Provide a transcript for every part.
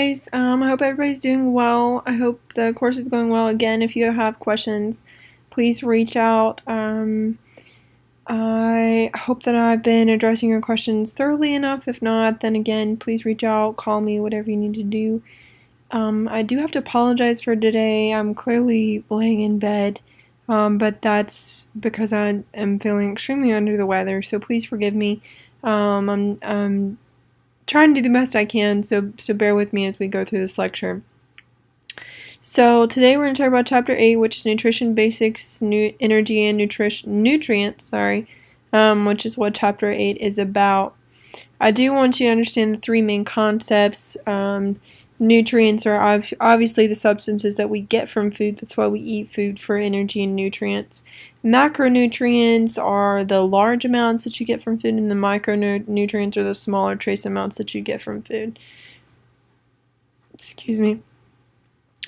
guys. I hope everybody's doing well. I hope the course is going well. Again, if you have questions, please reach out. I hope that I've been addressing your questions thoroughly enough. If not, then again, please reach out, call me, whatever you need to do. I do have to apologize for today. I'm clearly laying in bed, but that's because I am feeling extremely under the weather, so please forgive me. I'm trying to do the best I can, so bear with me as we go through this lecture. So today we're going to talk about Chapter 8, which is Nutrition Basics, Energy and Nutrients, which is what Chapter 8 is about. I do want you to understand the three main concepts. Nutrients are obviously the substances that we get from food. That's why we eat food, for energy and nutrients. Macronutrients are the large amounts that you get from food, and the micronutrients are the smaller trace amounts that you get from food. Excuse me.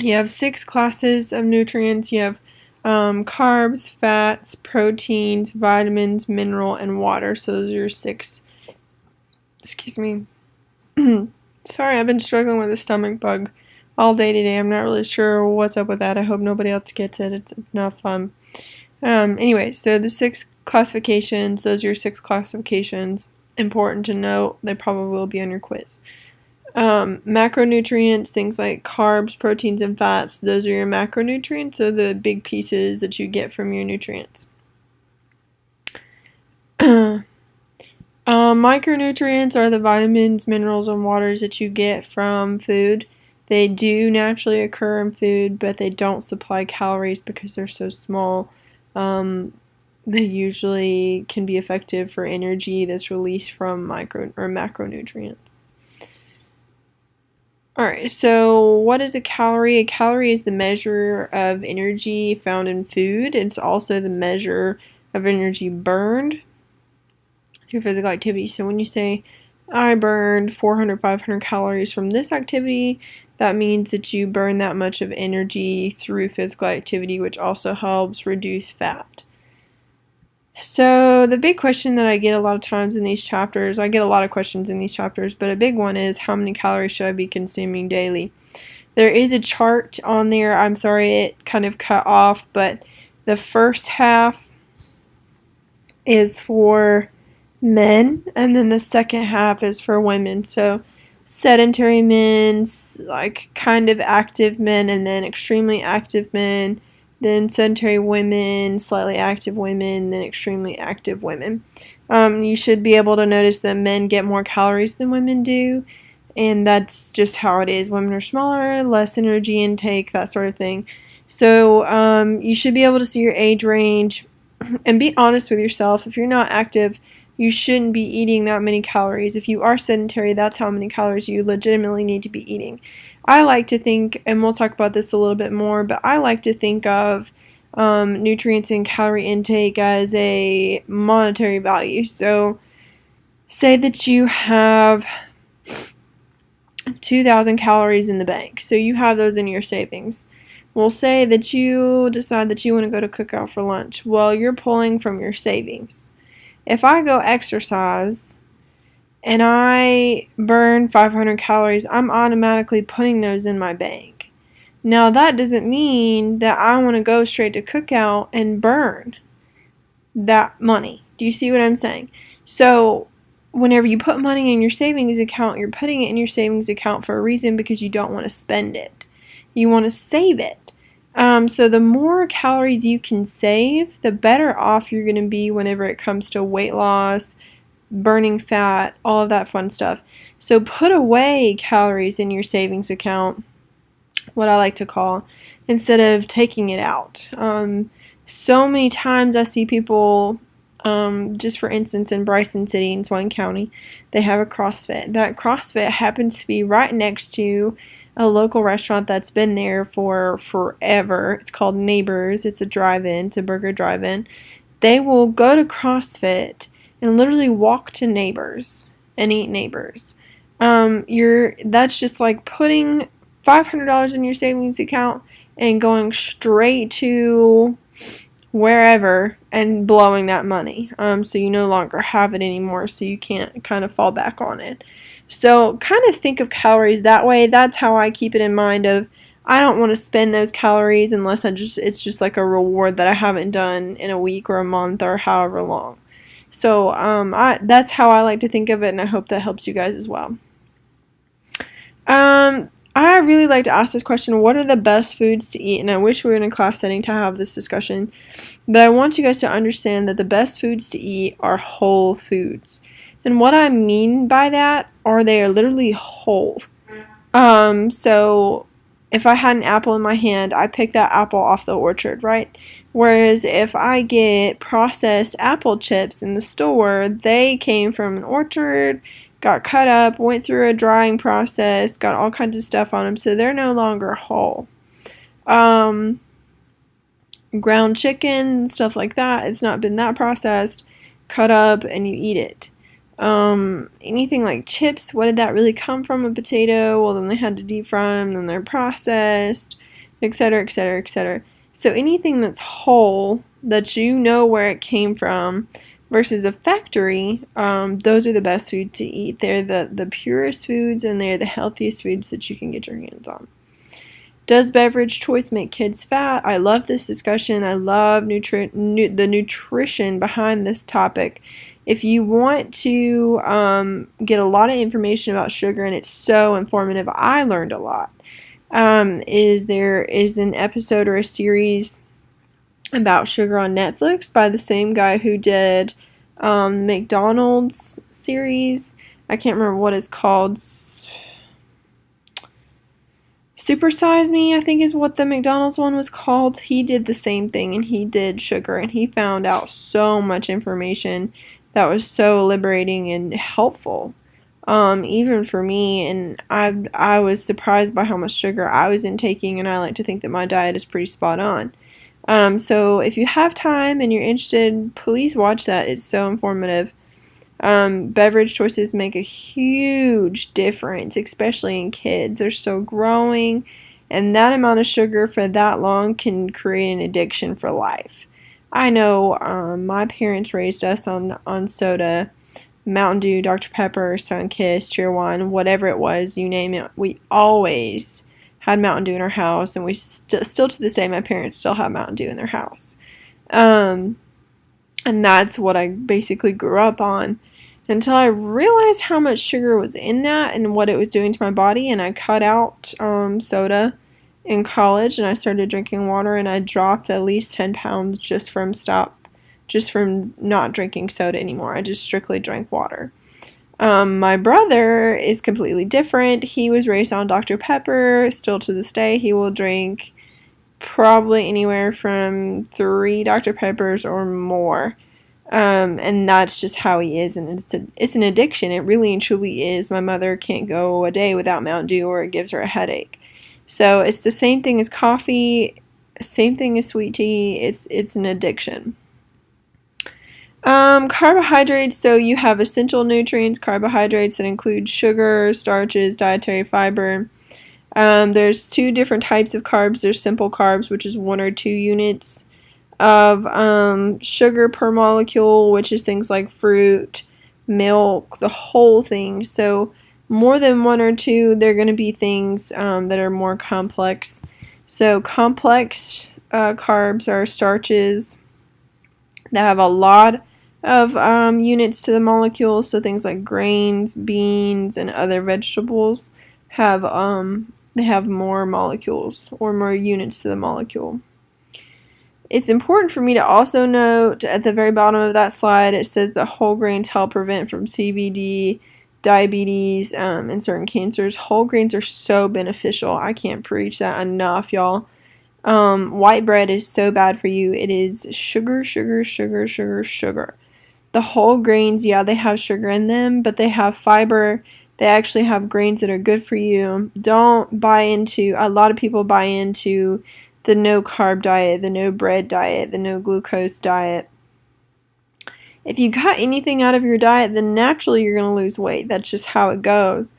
You have 6 classes of nutrients. You have carbs, fats, proteins, vitamins, mineral, and water. So those are your 6. Excuse me. Sorry, I've been struggling with a stomach bug all day today. I'm not really sure what's up with that. I hope nobody else gets it. It's not fun. Anyway, so the 6 classifications, those are your 6 classifications. Important to note, they probably will be on your quiz. Macronutrients, things like carbs, proteins, and fats, those are your macronutrients, so the big pieces that you get from your nutrients. Micronutrients are the vitamins, minerals, and waters that you get from food. They do naturally occur in food, but they don't supply calories because they're so small. They usually can be effective for energy that's released from macronutrients. Alright, so what is a calorie? A calorie is the measure of energy found in food. It's also the measure of energy burned through physical activity. So when you say, I burned 400, 500 calories from this activity, that means that you burn that much of energy through physical activity, which also helps reduce fat. So the big question that I get a lot of times in these chapters, I get a lot of questions in these chapters, but a big one is, how many calories should I be consuming daily? There is a chart on there. I'm sorry it kind of cut off, but the first half is for men, and then the second half is for women. So sedentary men, like kind of active men, and then extremely active men, then sedentary women, slightly active women, then extremely active women. You should be able to notice that men get more calories than women do, and that's just how it is. Women are smaller, less energy intake, that sort of thing. So you should be able to see your age range and be honest with yourself. If you're not active, you shouldn't be eating that many calories. If you are sedentary, that's how many calories you legitimately need to be eating. I like to think, and we'll talk about this a little bit more, but I like to think of nutrients and calorie intake as a monetary value. So say that you have 2,000 calories in the bank. So you have those in your savings. We'll say that you decide that you want to go to Cookout for lunch. Well, you're pulling from your savings. If I go exercise and I burn 500 calories, I'm automatically putting those in my bank. Now, that doesn't mean that I want to go straight to Cookout and burn that money. Do you see what I'm saying? So, whenever you put money in your savings account, you're putting it in your savings account for a reason, because you don't want to spend it. You want to save it. So the more calories you can save, the better off you're going to be whenever it comes to weight loss, burning fat, all of that fun stuff. So put away calories in your savings account, what I like to call, instead of taking it out. So many times I see people, just for instance in Bryson City in Swain County, they have a CrossFit. That CrossFit happens to be right next to a local restaurant that's been there for forever. It's called Neighbors. It's a drive-in. It's a burger drive-in. They will go to CrossFit and literally walk to Neighbors and eat Neighbors. That's just like putting $500 in your savings account and going straight to wherever and blowing that money. So you no longer have it anymore, so you can't kind of fall back on it. So kind of think of calories that way. That's how I keep it in mind of I don't want to spend those calories unless it's just like a reward that I haven't done in a week or a month or however long. So that's how I like to think of it, and I hope that helps you guys as well. I really like to ask this question: what are the best foods to eat? And I wish we were in a class setting to have this discussion, but I want you guys to understand that the best foods to eat are whole foods. And what I mean by that are they are literally whole. So if I had an apple in my hand, I pick that apple off the orchard, right? Whereas if I get processed apple chips in the store, they came from an orchard, got cut up, went through a drying process, got all kinds of stuff on them, so they're no longer whole. Ground chicken, stuff like that, it's not been that processed, cut up, and you eat it. Anything like chips, what did that really come from? A potato? Well, then they had to deep fry them, then they're processed, etc., etc., etc. So anything that's whole, that you know where it came from, versus a factory, those are the best food to eat. They're the purest foods, and they're the healthiest foods that you can get your hands on. Does beverage choice make kids fat? I love this discussion. I love the nutrition behind this topic. If you want to get a lot of information about sugar, and it's so informative, I learned a lot. There is an episode or a series about sugar on Netflix by the same guy who did McDonald's series. I can't remember what it's called. Super Size Me, I think is what the McDonald's one was called. He did the same thing, and he did sugar, and he found out so much information that was so liberating and helpful, even for me. And I was surprised by how much sugar I was intaking, and I like to think that my diet is pretty spot on. So if you have time and you're interested, please watch that. It's so informative. Beverage choices make a huge difference, especially in kids. They're still growing, and that amount of sugar for that long can create an addiction for life. I know my parents raised us on soda, Mountain Dew, Dr. Pepper, Sunkist, Cheerwine, whatever it was, you name it. We always had Mountain Dew in our house, and we still to this day, my parents still have Mountain Dew in their house. And that's what I basically grew up on until I realized how much sugar was in that and what it was doing to my body. And I cut out soda in college, and I started drinking water, and I dropped at least 10 pounds just from not drinking soda anymore. I just strictly drank water. My brother is completely different. He was raised on Dr. Pepper. Still to this day, he will drink probably anywhere from 3 Dr. Peppers or more. And that's just how he is, and it's an addiction. It really and truly is. My mother can't go a day without Mountain Dew, or it gives her a headache. So it's the same thing as coffee, same thing as sweet tea. It's an addiction. Carbohydrates, so you have essential nutrients, carbohydrates that include sugar, starches, dietary fiber. There's 2 different types of carbs. There's simple carbs, which is 1 or 2 units of sugar per molecule, which is things like fruit, milk, the whole thing. So more than 1 or 2, they're going to be things that are more complex. So complex carbs are starches that have a lot of units to the molecule. So things like grains, beans, and other vegetables have they have more molecules or more units to the molecule. It's important for me to also note at the very bottom of that slide, it says that whole grains help prevent from CVD, diabetes, and certain cancers. Whole grains are so beneficial. I can't preach that enough, y'all. White bread is so bad for you. It is sugar, sugar, sugar, sugar, sugar. The whole grains, yeah, they have sugar in them, but they have fiber. They actually have grains that are good for you. Don't buy into, a lot of people buy into the no carb diet, the no bread diet, the no glucose diet. If you cut anything out of your diet, then naturally you're going to lose weight. That's just how it goes.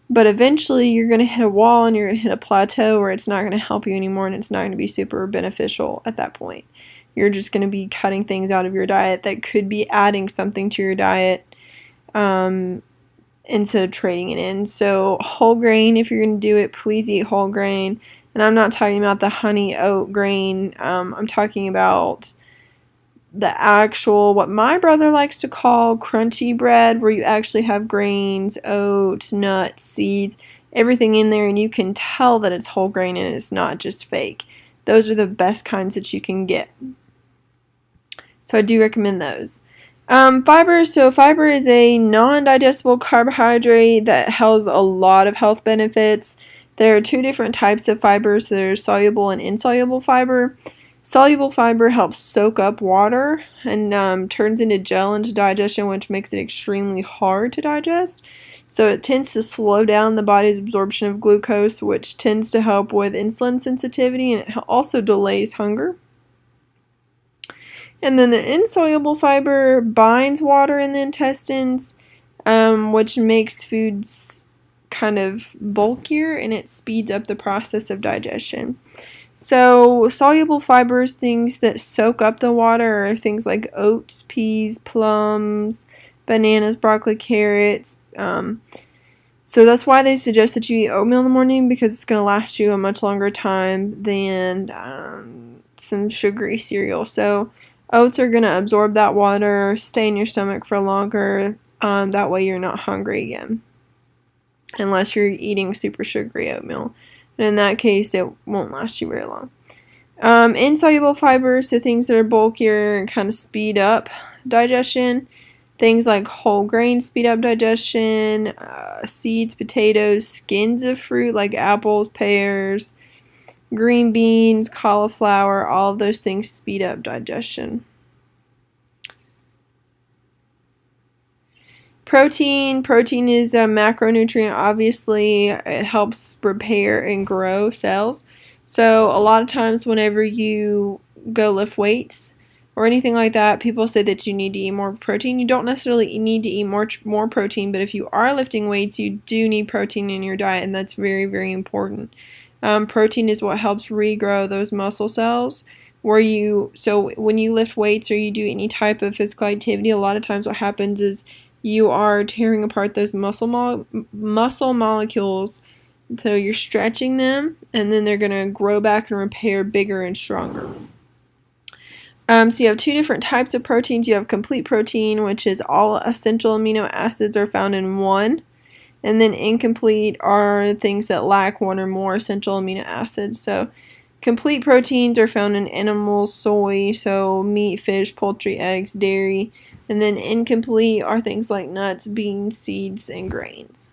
But eventually you're going to hit a wall, and you're going to hit a plateau where it's not going to help you anymore, and it's not going to be super beneficial at that point. You're just going to be cutting things out of your diet that could be adding something to your diet. And instead of trading it in. So whole grain, if you're going to do it, please eat whole grain. And I'm not talking about the honey oat grain. I'm talking about the actual, what my brother likes to call crunchy bread, where you actually have grains, oats, nuts, seeds, everything in there, and you can tell that it's whole grain and it's not just fake. Those are the best kinds that you can get. So I do recommend those. Fiber. So fiber is a non-digestible carbohydrate that has a lot of health benefits. There are two different types of fibers. There's soluble and insoluble fiber. Soluble fiber helps soak up water and turns into gel into digestion, which makes it extremely hard to digest. So it tends to slow down the body's absorption of glucose, which tends to help with insulin sensitivity, and it also delays hunger. And then the insoluble fiber binds water in the intestines, which makes foods kind of bulkier, and it speeds up the process of digestion. So soluble fibers, things that soak up the water, are things like oats, peas, plums, bananas, broccoli, carrots. So that's why they suggest that you eat oatmeal in the morning, because it's going to last you a much longer time than some sugary cereal. So oats are going to absorb that water, stay in your stomach for longer. That way you're not hungry again, unless you're eating super sugary oatmeal. And in that case, it won't last you very long. Insoluble fibers, so things that are bulkier and kind of speed up digestion. Things like whole grains speed up digestion, seeds, potatoes, skins of fruit like apples, pears, green beans, cauliflower, all of those things speed up digestion. Protein is a macronutrient. Obviously, it helps repair and grow cells. So a lot of times whenever you go lift weights or anything like that, people say that you need to eat more protein. You don't necessarily need to eat more protein, but if you are lifting weights, you do need protein in your diet, and that's very, very important. Protein is what helps regrow those muscle cells. So when you lift weights or you do any type of physical activity, a lot of times what happens is you are tearing apart those muscle molecules. So you're stretching them, and then they're going to grow back and repair bigger and stronger. So you have two different types of proteins. You have complete protein, which is all essential amino acids are found in one. And then incomplete are things that lack one or more essential amino acids. So complete proteins are found in animals, soy, so meat, fish, poultry, eggs, dairy. And then incomplete are things like nuts, beans, seeds, and grains.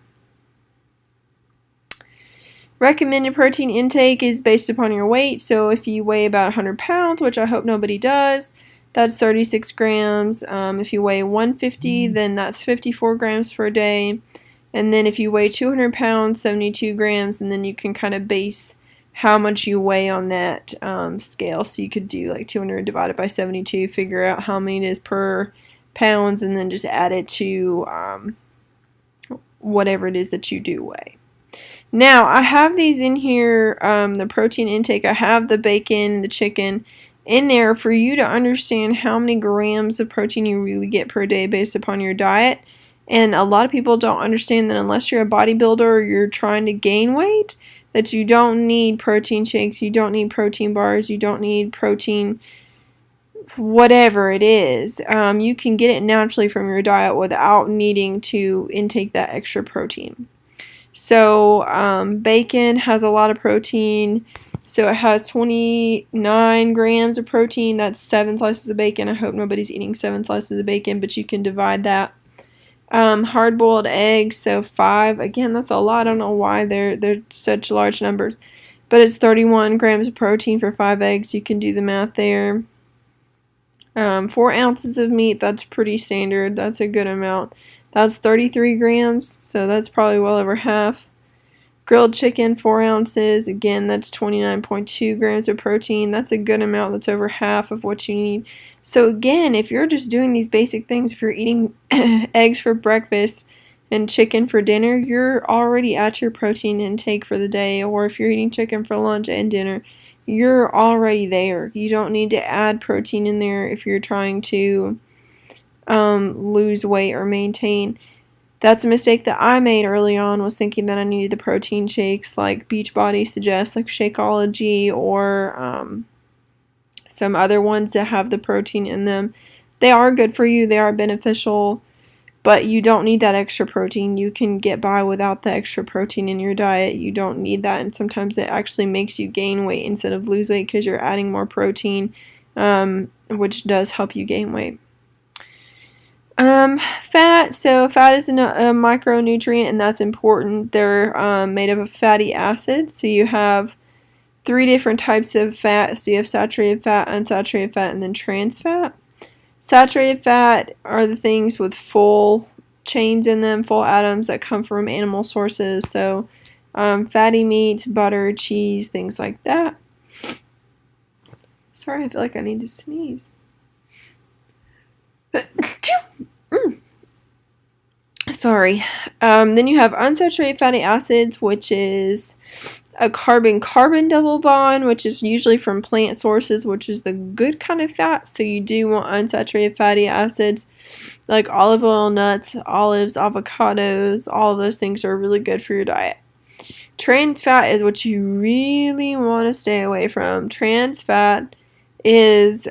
Recommended protein intake is based upon your weight. So if you weigh about 100 pounds, which I hope nobody does, that's 36 grams. If you weigh 150, then that's 54 grams per day. And then if you weigh 200 pounds, 72 grams, and then you can kind of base how much you weigh on that scale. So you could do like 200 divided by 72, figure out how many it is per pounds, and then just add it to whatever it is that you do weigh. Now, I have these in here, the protein intake. I have the bacon, the chicken in there for you to understand how many grams of protein you really get per day based upon your diet. And a lot of people don't understand that unless you're a bodybuilder or you're trying to gain weight, that you don't need protein shakes, you don't need protein bars, you don't need protein whatever it is. You can get it naturally from your diet without needing to intake that extra protein. So bacon has a lot of protein. So it has 29 grams of protein. That's 7 slices of bacon. I hope nobody's eating 7 slices of bacon, but you can divide that. Hard-boiled eggs, so 5. Again, that's a lot. I don't know why they're such large numbers. But it's 31 grams of protein for 5 eggs. You can do the math there. 4 ounces of meat, that's pretty standard. That's a good amount. That's 33 grams, so that's probably well over half. Grilled chicken, 4 ounces. Again, that's 29.2 grams of protein. That's a good amount. That's over half of what you need. So again, if you're just doing these basic things, if you're eating eggs for breakfast and chicken for dinner, you're already at your protein intake for the day. Or if you're eating chicken for lunch and dinner, you're already there. You don't need to add protein in there if you're trying to lose weight or maintain. That's a mistake that I made early on, was thinking that I needed the protein shakes like Beachbody suggests, like Shakeology or some other ones that have the protein in them. They are good for you, they are beneficial, but you don't need that extra protein. You can get by without the extra protein in your diet. You don't need that, and sometimes it actually makes you gain weight instead of lose weight because you're adding more protein, which does help you gain weight. Fat. So fat is a micronutrient, and that's important. They're made up of fatty acids. So you have 3 different types of fat. So you have saturated fat, unsaturated fat, and then trans fat. Saturated fat are the things with full chains in them, full atoms that come from animal sources. So fatty meats, butter, cheese, things like that. Sorry, I feel like I need to sneeze. Sorry. Then you have unsaturated fatty acids, which is a carbon-carbon double bond, which is usually from plant sources, which is the good kind of fat. So you do want unsaturated fatty acids like olive oil, nuts, olives, avocados. All of those things are really good for your diet. Trans fat is what you really want to stay away from. Trans fat is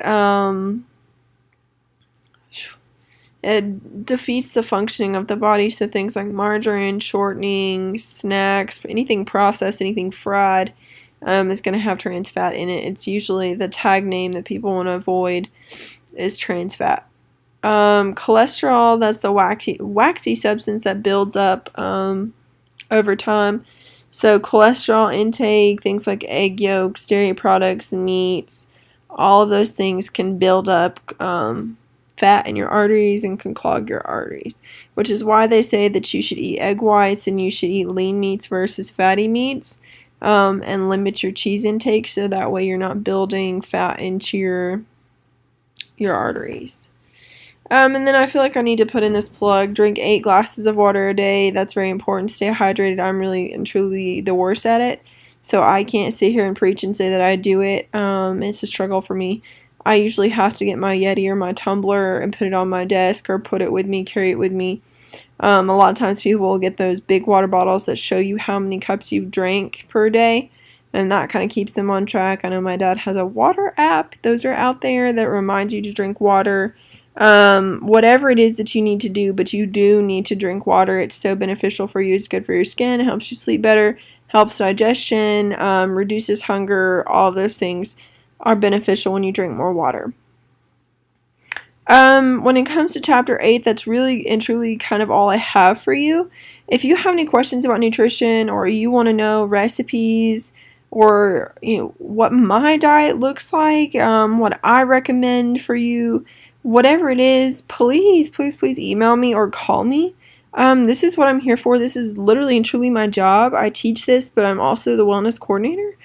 it defeats the functioning of the body, so things like margarine, shortening, snacks, anything processed, anything fried is going to have trans fat in it. It's usually the tag name that people want to avoid is trans fat. Cholesterol, that's the waxy substance that builds up over time. So cholesterol intake, things like egg yolks, dairy products, meats, all of those things can build up fat in your arteries and can clog your arteries, which is why they say that you should eat egg whites and you should eat lean meats versus fatty meats, and limit your cheese intake so that way you're not building fat into your arteries. And then I feel like I need to put in this plug. Drink 8 glasses of water a day. That's very important. Stay hydrated. I'm really and truly the worst at it, so I can't sit here and preach and say that I do it. It's a struggle for me. I usually have to get my Yeti or my tumbler and put it on my desk or put it with me, carry it with me. A lot of times people will get those big water bottles that show you how many cups you've drank per day, and that kind of keeps them on track. I know my dad has a water app. Those are out there that reminds you to drink water. Whatever it is that you need to do, but you do need to drink water. It's so beneficial for you. It's good for your skin. It helps you sleep better, helps digestion, reduces hunger. All of those things are beneficial when you drink more water. When it comes to chapter 8, that's really and truly kind of all I have for you. If you have any questions about nutrition, or you want to know recipes, or what my diet looks like, what I recommend for you, whatever it is, please email me or call me. This is what I'm here for. This is literally and truly my job. I teach this, but I'm also the wellness coordinator.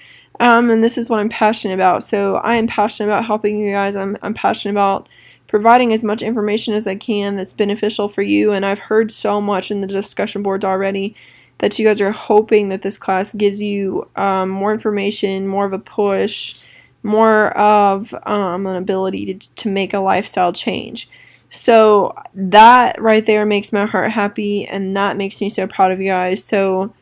And this is what I'm passionate about. So I am passionate about helping you guys. I'm passionate about providing as much information as I can that's beneficial for you. And I've heard so much in the discussion boards already that you guys are hoping that this class gives you more information, more of a push, more of an ability to make a lifestyle change. So that right there makes my heart happy, and that makes me so proud of you guys. So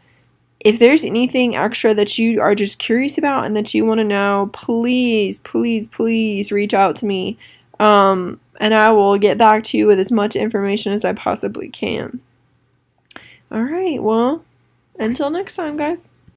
if there's anything extra that you are just curious about and that you want to know, please reach out to me. And I will get back to you with as much information as I possibly can. Alright, well, until next time, guys.